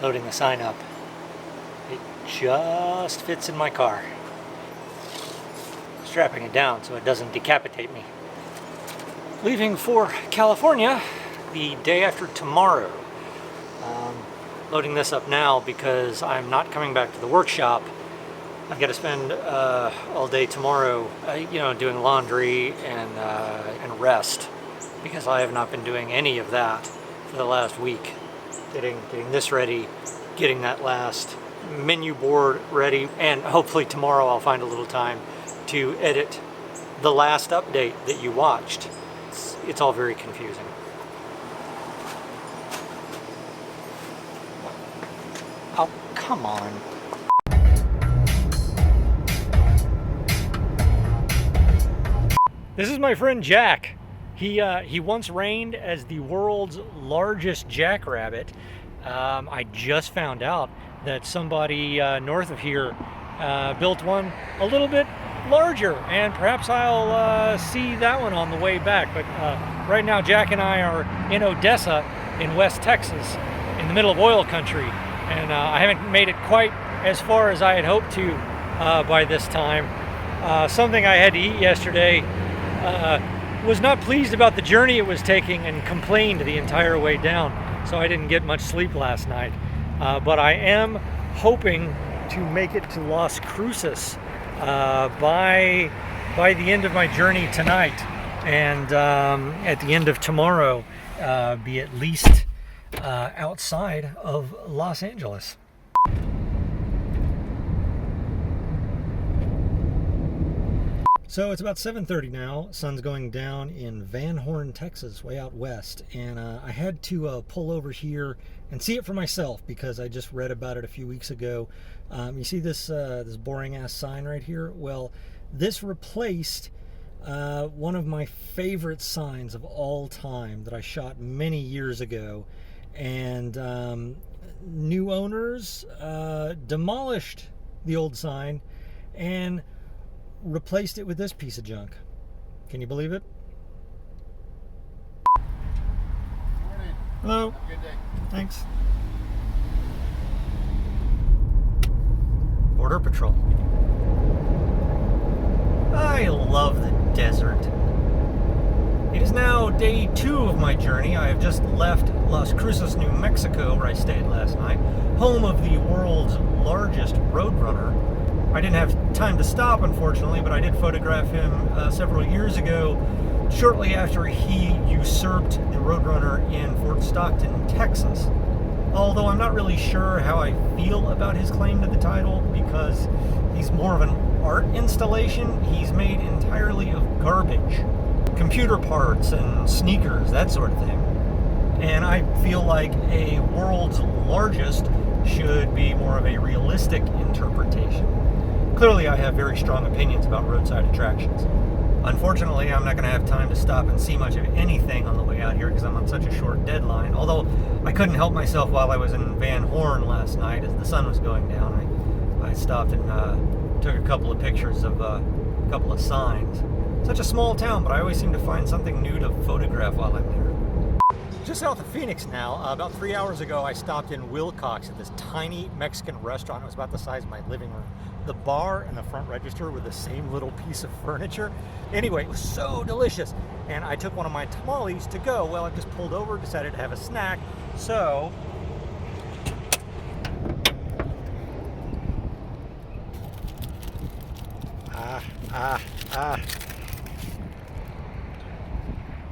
loading the sign up. It just fits in my car. Strapping it down so it doesn't decapitate me. Leaving for California the day after tomorrow. Loading this up now because I'm not coming back to the workshop. I've got to spend all day tomorrow, doing laundry and rest, because I have not been doing any of that for the last week. Getting this ready, getting that last menu board ready, and hopefully tomorrow I'll find a little time to edit the last update that you watched. It's all very confusing. Oh, come on. This is my friend Jack. He once reigned as the world's largest jackrabbit. I just found out that somebody north of here built one a little bit larger, and perhaps I'll see that one on the way back. But right now Jack and I are in Odessa in West Texas, in the middle of oil country, and I haven't made it quite as far as I had hoped to by this time. Something I had to eat yesterday, was not pleased about the journey it was taking and complained the entire way down, so I didn't get much sleep last night. But I am hoping to make it to Las Cruces by the end of my journey tonight, and at the end of tomorrow be at least outside of Los Angeles. So it's about 7:30 now. Sun's going down in Van Horn, Texas, way out west, and I had to pull over here and see it for myself because I just read about it a few weeks ago. You see this this boring ass sign right here? Well, this replaced one of my favorite signs of all time that I shot many years ago, and new owners demolished the old sign and replaced it with this piece of junk. Can you believe it? Morning. Hello. Have a good day. Thanks. Border Patrol. I love the desert. It is now day 2 of my journey. I have just left Las Cruces, New Mexico, where I stayed last night, home of the world's largest roadrunner. I didn't have time to stop, unfortunately, but I did photograph him several years ago, shortly after he usurped the Roadrunner in Fort Stockton, Texas. Although I'm not really sure how I feel about his claim to the title, because he's more of an art installation. He's made entirely of garbage, computer parts and sneakers, that sort of thing. And I feel like a world's largest should be more of a realistic interpretation. Clearly, I have very strong opinions about roadside attractions. Unfortunately, I'm not going to have time to stop and see much of anything on the way out here because I'm on such a short deadline. Although, I couldn't help myself while I was in Van Horn last night as the sun was going down. I stopped and took a couple of pictures of a couple of signs. Such a small town, but I always seem to find something new to photograph while I'm there. Just south of Phoenix now. About 3 hours ago, I stopped in Wilcox at this tiny Mexican restaurant. It was about the size of my living room. The bar and the front register were the same little piece of furniture. Anyway, it was so delicious. And I took one of my tamales to go. Well, I just pulled over, decided to have a snack. So,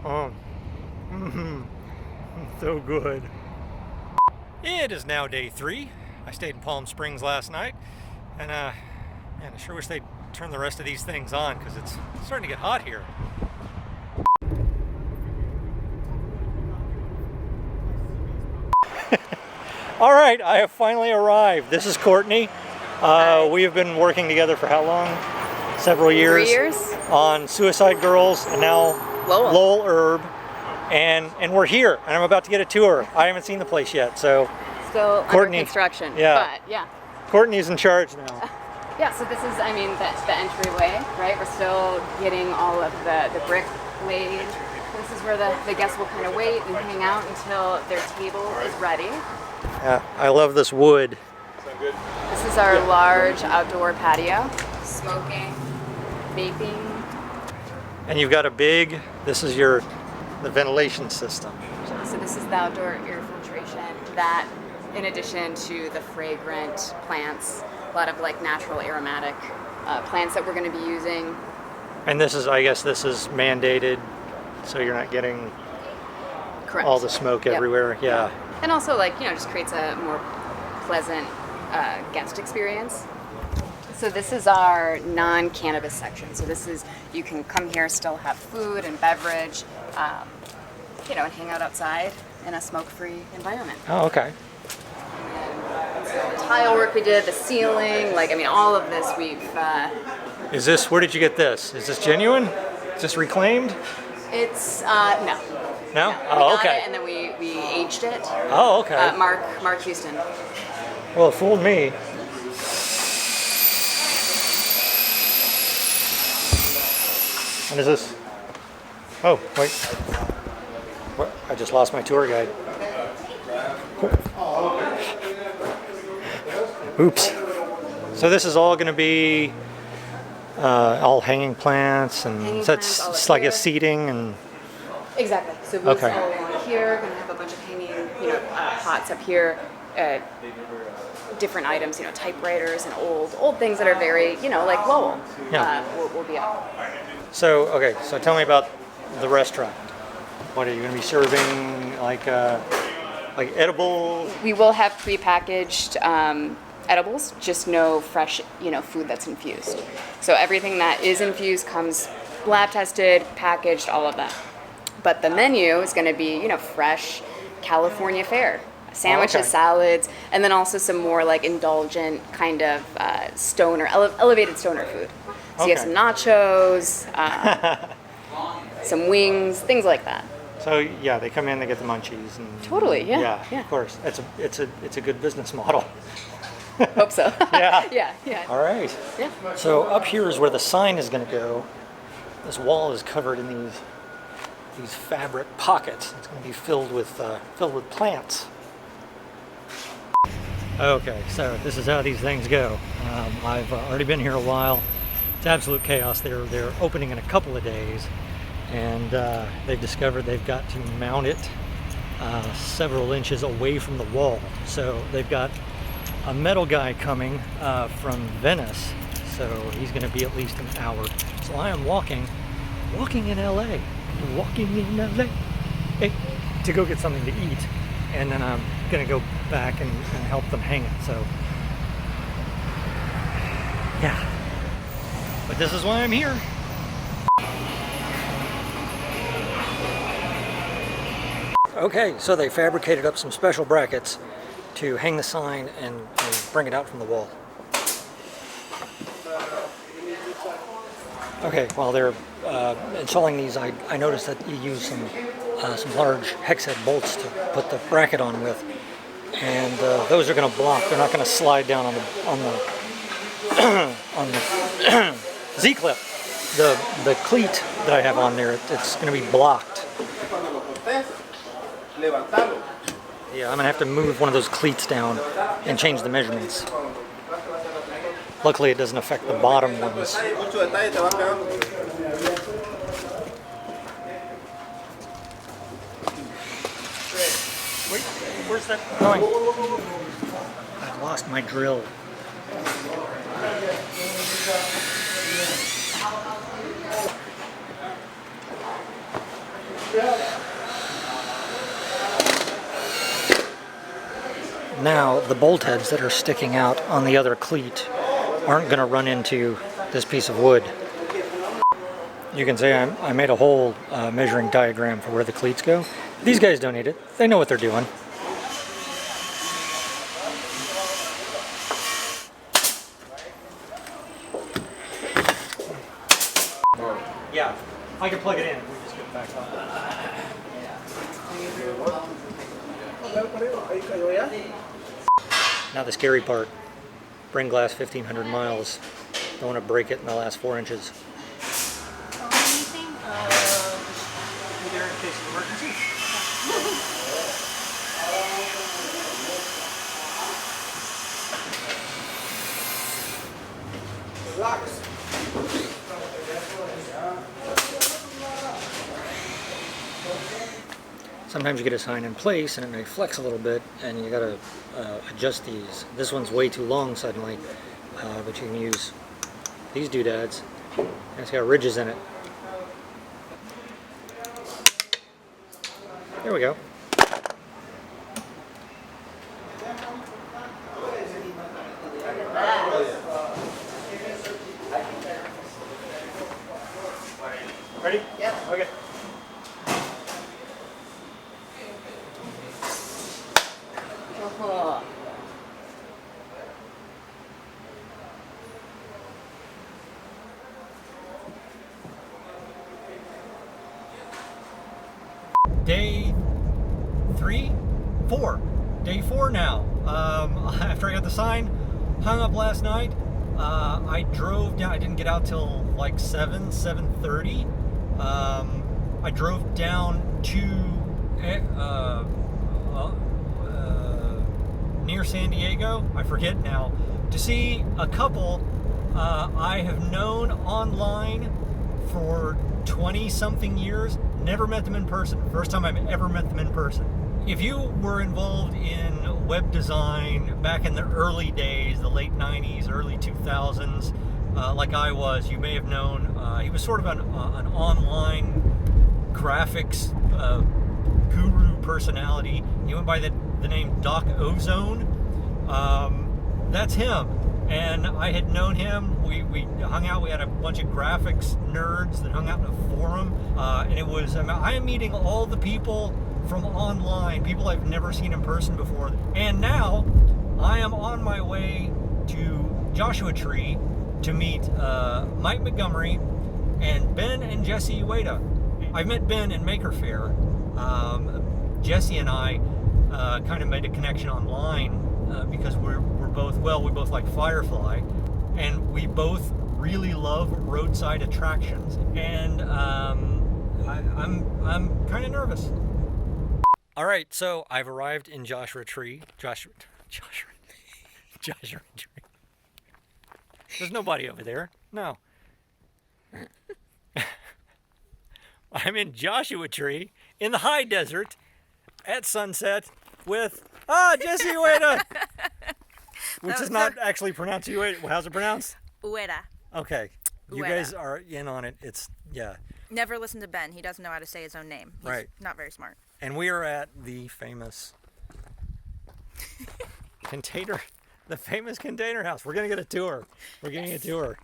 Oh, so good. It is now day 3. I stayed in Palm Springs last night, and man, I sure wish they'd turn the rest of these things on because it's starting to get hot here. All right, I have finally arrived. This is Courtney. We have been working together for how long? Several years. 3 years. On Suicide Girls, and now Lowell Herb. And we're here, and I'm about to get a tour. I haven't seen the place yet, so Still Courtney, under construction. yeah. But yeah. Courtney's in charge now. Yeah, so this is, I mean, the entryway, right? We're still getting all of the brick laid and This is where the guests will kind of wait and hang out until their table is ready. Yeah, I love this wood. This is our large outdoor patio. Smoking, vaping. And you've got this is the ventilation system. So this is the outdoor air filtration that, in addition to the fragrant plants, a lot of like natural aromatic plants that we're going to be using. And I guess this is mandated, so you're not getting Correct. all the smoke Yep. everywhere. Yeah. And also, like, just creates a more pleasant guest experience. So this is our non-cannabis section. So this is, you can come here, still have food and beverage, and hang out outside in a smoke-free environment. Oh, okay. The tile work we did, the ceiling, all of this we've... Where did you get this? Is this genuine? Is this reclaimed? It's, no. No? We got okay. it, and then we aged it. Oh, okay. Mark Houston. Well, it fooled me. And is this? Oh, wait. What? I just lost my tour guide. Oops. So this is all going to be all hanging plants, and Hanging so it's, plants, all it's up like here. a seating and. Exactly. So booths Okay. all along here. Gonna have a bunch of hanging, pots up here. Different items, typewriters and old things that are very, like Lowell. Yeah. Will be up. So tell me about the restaurant. What are you going to be serving? Like edibles? We will have prepackaged edibles, just no fresh, food that's infused. So everything that is infused comes lab tested, packaged, all of that. But the menu is going to be, fresh California fare. Sandwiches, okay. salads, and then also some more like indulgent kind of elevated stoner food. So you have some nachos, some wings, things like that. So yeah, they come in, they get the munchies, and Totally, yeah. of course. It's a good business model. Hope so. Yeah. yeah. All right. Yeah. So up here is where the sign is going to go. This wall is covered in these fabric pockets. It's going to be filled with plants. Okay, so this is how these things go. I've already been here a while. It's absolute chaos. They're opening in a couple of days, and they've discovered they've got to mount it several inches away from the wall. So they've got a metal guy coming from Venice, so he's going to be at least an hour. So I am walking in LA, to go get something to eat, and then I'm going to go back and help them hang it. So yeah, but this is why I'm here. Okay, so they fabricated up some special brackets to hang the sign and bring it out from the wall. Okay, while they're installing these, I noticed that you use some large hex head bolts to put the bracket on with, and those are going to block. They're not going to slide down on the Z-clip. The cleat that I have on there, it's going to be blocked. Yeah, I'm going to have to move one of those cleats down and change the measurements. Luckily, it doesn't affect the bottom ones. Wait, where's that going? I've lost my drill. Now, the bolt heads that are sticking out on the other cleat aren't going to run into this piece of wood. You can say I made a whole measuring diagram for where the cleats go. These guys don't need it. They know what they're doing. Yeah, I can plug it in. We just get it back on. Now the scary part. Spring glass 1,500 miles. Don't want to break it in the last 4 inches. Either Sometimes you get a sign in place and it may flex a little bit, and you gotta adjust these. This one's way too long suddenly, but you can use these doodads. And it's got ridges in it. There we go. Ready? Yep. Okay. Oh. Day 3? 4. Day 4 now. After I got the sign hung up last night, I drove down. I didn't get out till like 7:30. I drove down to near San Diego, I forget now, to see a couple I have known online for 20-something years. Never met them in person. First time I've ever met them in person. If you were involved in web design back in the early days, the late 90s, early 2000s, like I was, you may have known, he was sort of an online graphics guru personality. He went by the name Doc Ozone. That's him. And I had known him. We hung out. We had a bunch of graphics nerds that hung out in a forum. And it was, I am meeting all the people from online, people I've never seen in person before. And now I am on my way to Joshua Tree to meet Mike Montgomery and Ben and Jesse Ueda. I've met Ben in Maker Faire. Jesse and I kind of made a connection online because we're both, well, we both like Firefly, and we both really love roadside attractions. And I'm kind of nervous. All right, so I've arrived in Joshua Tree. Joshua Tree. There's nobody over there. No. I'm in Joshua Tree in the high desert at sunset with Jesse Ueda, which is not actually pronounced Ueda. How's it pronounced? Ueda. Okay, you Ueda. guys are in on it. It's Never listen to Ben. He doesn't know how to say his own name. He's right. Not very smart. And we are at the famous the famous container house. We're gonna get a tour. We're getting a tour.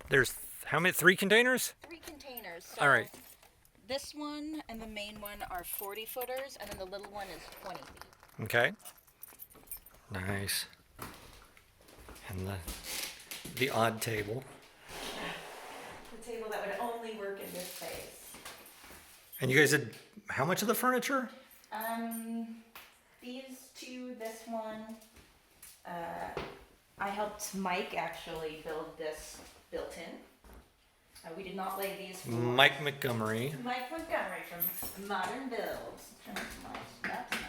There's how many? 3 containers? 3 containers. So All right. This one and the main one are 40 footers, and then the little one is 20 feet. Okay. Nice. And the odd table. The table that would only work in this space. And you guys did how much of the furniture? These 2, this one. I helped Mike actually build this built-in. We did not lay these for Mike Montgomery. Mike Montgomery from Modern Builds. That's not it.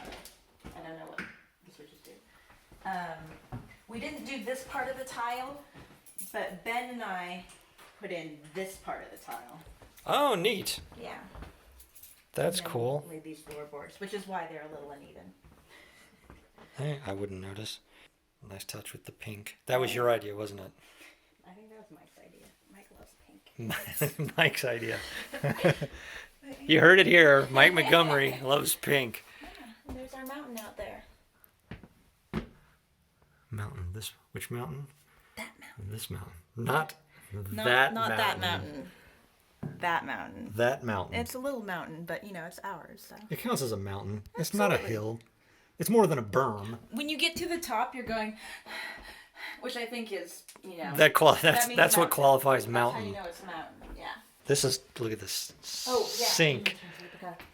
I don't know what the switches do. We didn't do this part of the tile, but Ben and I put in this part of the tile. Oh, neat. Yeah. That's And then cool. we laid these floorboards, which is why they're a little uneven. Hey, I wouldn't notice. Nice touch with the pink. That was your idea, wasn't it? I think that was Mike's idea. Mike loves pink. Mike's idea. You heard it here. Mike Montgomery loves pink. Yeah, and there's our mountain out there. Mountain. Which mountain? That mountain. This mountain. Not Not that that mountain. That mountain. That mountain. It's a little mountain, but it's ours. So. It counts as a mountain. It's not a hill. It's more than a berm. When you get to the top, you're going, which I think is, That's means what mountain. qualifies That's mountain. how you know it's a mountain. Yeah. This is, look at this sink.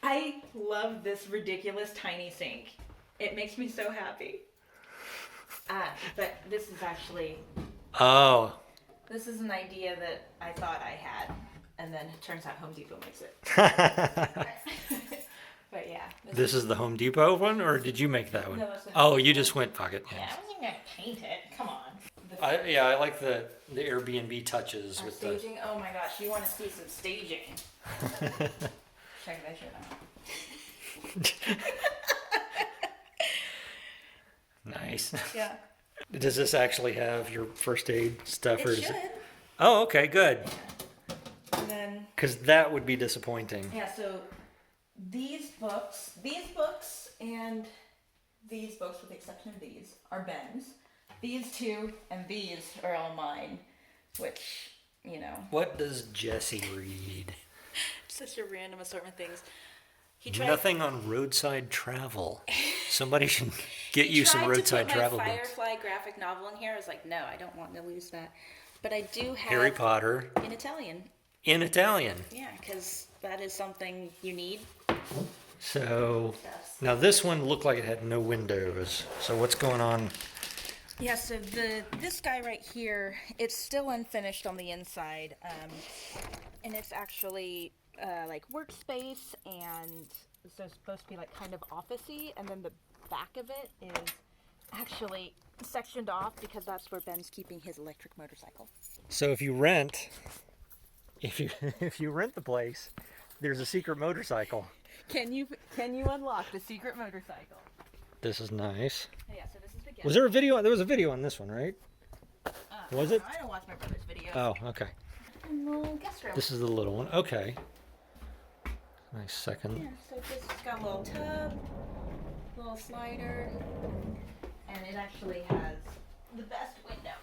I love this ridiculous tiny sink. It makes me so happy. But this is actually, Oh. this is an idea that I thought I had. and then it turns out Home Depot makes it. But yeah. This is the Home Depot one, or did you make that one? No, that's the Oh, Home you Depot. just went, fuck it. Yeah, I wasn't gonna paint it. Come on. I like the Airbnb touches with the... Staging. Oh my gosh, you want to see some staging? Check that shit out. Nice. Yeah. Does this actually have your first aid stuff? It or is should. it... Oh, okay, good. And then Because that would be disappointing. yeah, so these books, and these books, with the exception of these, are Ben's. These two and these are all mine, which, you know. What does Jesse read? Such a random assortment of things. He tried, Nothing on roadside travel. Somebody should get you some roadside travel my books. Firefly graphic novel in here. I was like, no, I don't want to lose that. But I do have Harry Potter in Italian. in Italian. Yeah, because that is something you need. So now this one looked like it had no windows. So what's going on? Yeah, so this guy right here, it's still unfinished on the inside, and it's actually like workspace, and so it's supposed to be like kind of office-y, and then the back of it is actually sectioned off because that's where Ben's keeping his electric motorcycle. So if you rent the place, there's a secret motorcycle. Can you unlock the secret motorcycle? This is nice. Yeah, so this is the guest. Was there a video? There was a video on this one, right? Was it? I don't watch my brother's videos. Oh, okay. Guest room. This is the little one. Okay. Nice second. Yeah, so this has got a little tub, little slider, and it actually has the best window.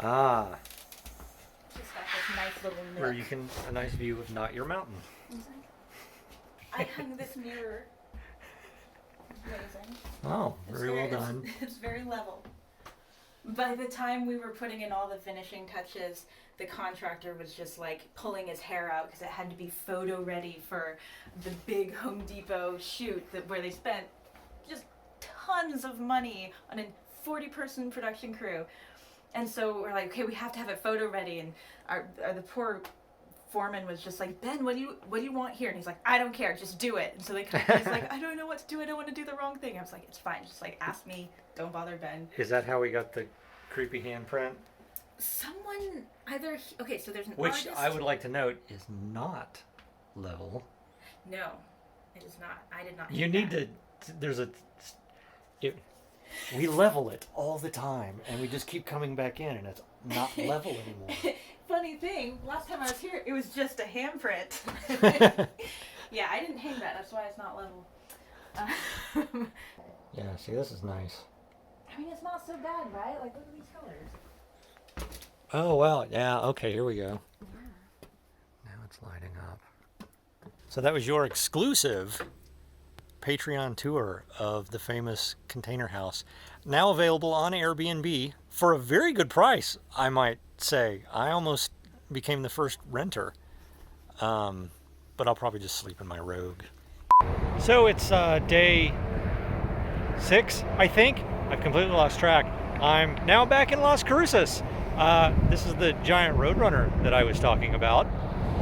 Ah, Just got this nice little nook. where you can a nice view of not your mountain. I hung this mirror. It's amazing. Oh, very well done. It's very level. By the time we were putting in all the finishing touches, the contractor was just like pulling his hair out because it had to be photo ready for the big Home Depot shoot where they spent just tons of money on a 40-person production crew. And so we're like, okay, we have to have it photo ready. And the poor foreman was just like, Ben, what do you want here? And he's like, I don't care, just do it. And so he's like, I don't know what to do. I don't want to do the wrong thing. I was like, it's fine. Just like ask me. Don't bother Ben. Is that how we got the creepy handprint? Someone either okay. So there's an Which artist. I would like to note is not level. No, it is not. I did not. You do need that. to. There's a. We level it all the time, and we just keep coming back in, and it's not level anymore. Funny thing, last time I was here, it was just a handprint. Yeah, I didn't hang that. That's why it's not level. Yeah, see, this is nice. I mean, it's not so bad, right? Like, look at these colors. Oh, wow. Yeah, okay, here we go. Now it's lighting up. So that was your exclusive Patreon tour of the famous container house. Now available on Airbnb for a very good price, I might say. I almost became the first renter. But I'll probably just sleep in my Rogue. So it's day 6, I think. I've completely lost track. I'm now back in Las Cruces. This is the giant Roadrunner that I was talking about.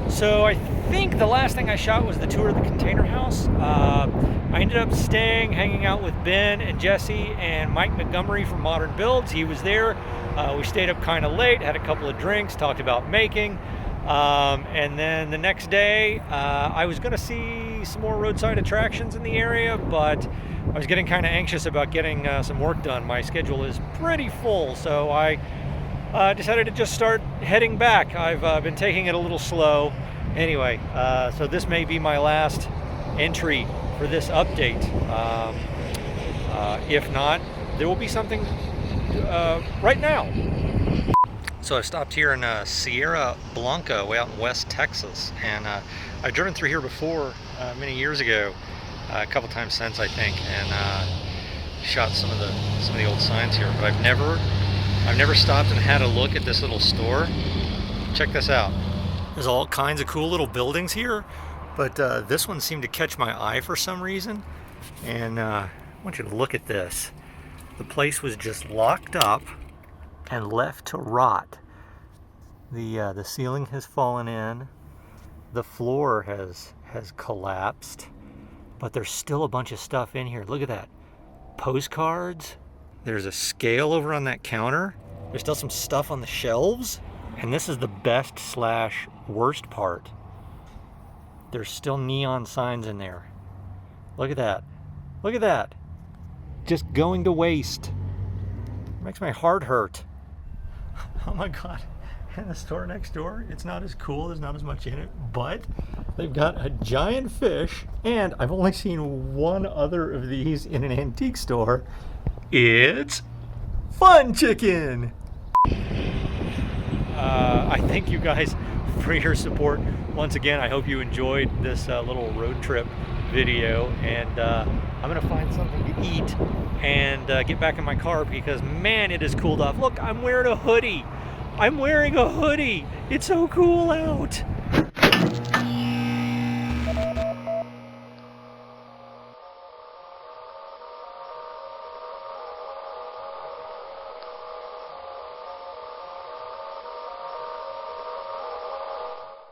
So I think the last thing I shot was the tour of the container house. I ended up staying, hanging out with Ben and Jesse and Mike Montgomery from Modern Builds. He was there. We stayed up kind of late, had a couple of drinks, talked about making. And then the next day, I was going to see some more roadside attractions in the area, but I was getting kind of anxious about getting some work done. My schedule is pretty full, so I decided to just start heading back. I've been taking it a little slow. Anyway, so this may be my last entry for this update. If not, there will be something right now. So I've stopped here in Sierra Blanca, way out in West Texas, and I've driven through here before many years ago, a couple times since I think, and shot some of the old signs here. But I've never stopped and had a look at this little store. Check this out. There's all kinds of cool little buildings here, but this one seemed to catch my eye for some reason, and I want you to look at this. The place was just locked up and left to rot. The ceiling has fallen in. The floor has collapsed. But there's still a bunch of stuff in here. Look at that. Postcards. There's a scale over on that counter. There's still some stuff on the shelves. And this is the best / worst part. There's still neon signs in there. Look at that. Look at that. Just going to waste. Makes my heart hurt. Oh my God. And the store next door, it's not as cool, there's not as much in it, but they've got a giant fish, and I've only seen one other of these in an antique store. It's Fun Chicken! I thank you guys for your support. Once again, I hope you enjoyed this little road trip video, and I'm gonna find something to eat and get back in my car because man, it is cooled off. Look, I'm wearing a hoodie. I'm wearing a hoodie. It's so cool out.